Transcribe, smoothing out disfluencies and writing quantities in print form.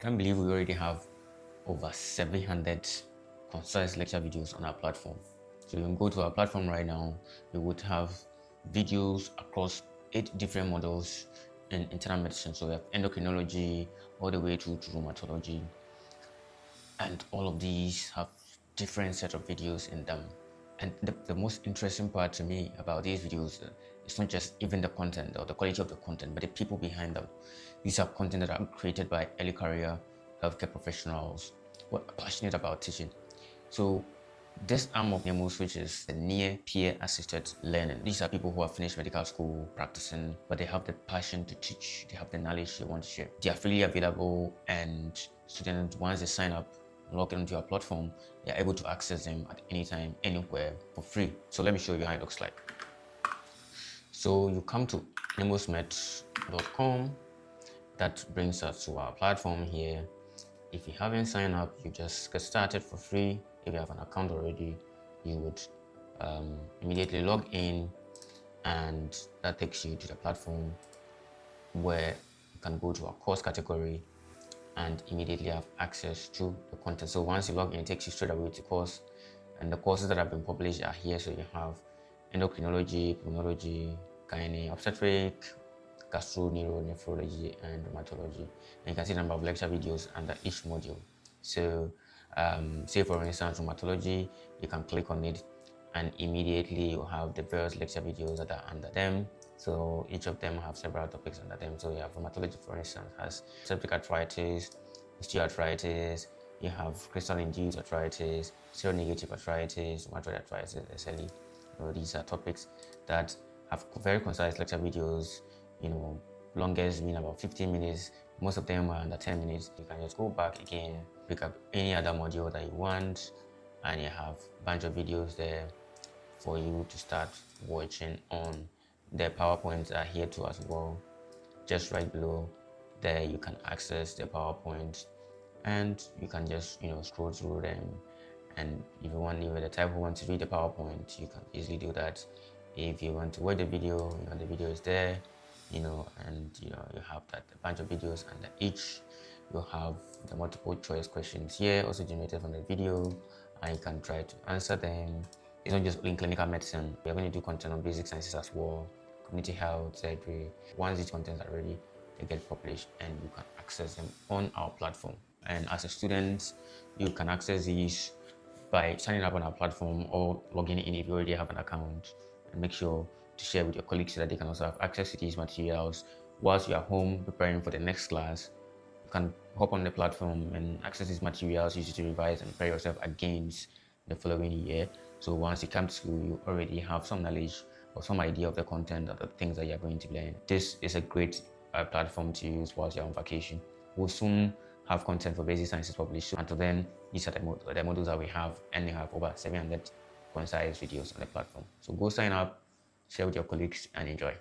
Can't believe we already have over 700 concise lecture videos on our platform. So you can go to our platform right now. We would have videos across 8 different models in internal medicine. So we have endocrinology all the way through to rheumatology, and all of these have different set of videos in them. And the most interesting part to me about these videos is not just even the content or the quality of the content, but the people behind them. These are content that are created by early career healthcare professionals who are passionate about teaching. So this arm of MNEMOS, which is the near peer assisted learning, these are people who have finished medical school practicing, but they have the passion to teach, they have the knowledge they want to share. They are freely available, and students, once they sign up, log into our platform, they are able to access them at any time, anywhere for free. So let me show you how it looks like. So you come to nemosmet.com. That brings us to our platform here. If you haven't signed up, you just get started for free. If you have an account already, you would immediately log in, and that takes you to the platform where you can go to our course category and immediately have access to the content. So once you log in, it takes you straight away to course, and the courses that have been published are here. So you have endocrinology, pulmonology, gynae, obstetric, gastro, neuro, nephrology, and rheumatology. And you can see the number of lecture videos under each module. So say for instance rheumatology, you can click on it and immediately you have the various lecture videos that are under them. So each of them have several topics under them. So you have rheumatology, for instance, has septic arthritis, osteoarthritis, you have crystal-induced arthritis, seronegative arthritis, rheumatoid arthritis, SLE. These are topics that have very concise lecture videos, longest being about 15 minutes. Most of them are under 10 minutes. You can just go back again, pick up any other module that you want, and you have a bunch of videos there for you to start watching on. The PowerPoints are here too as well. Just right below there, you can access the PowerPoint, and you can just scroll through them. And if you're the type who wants to read the PowerPoint, you can easily do that. If you want to watch the video, the video is there, and you have that a bunch of videos under each. You have the multiple choice questions here, also generated from the video, and you can try to answer them. It's not just in clinical medicine. We're going to do content on basic sciences as well, community health, surgery. Once these contents are ready, they get published and you can access them on our platform. And as a student, you can access these by signing up on our platform or logging in if you already have an account, and make sure to share with your colleagues so that they can also have access to these materials. Whilst you are home preparing for the next class, you can hop on the platform and access these materials, use it to revise and prepare yourself against the following year. So once you come to school, you already have some knowledge or some idea of the content or the things that you're going to learn. This is a great platform to use whilst you're on vacation. We'll soon have content for basic sciences published. Until then, these are the modules that we have, and we have over 700 concise videos on the platform. So go sign up, share with your colleagues, and enjoy.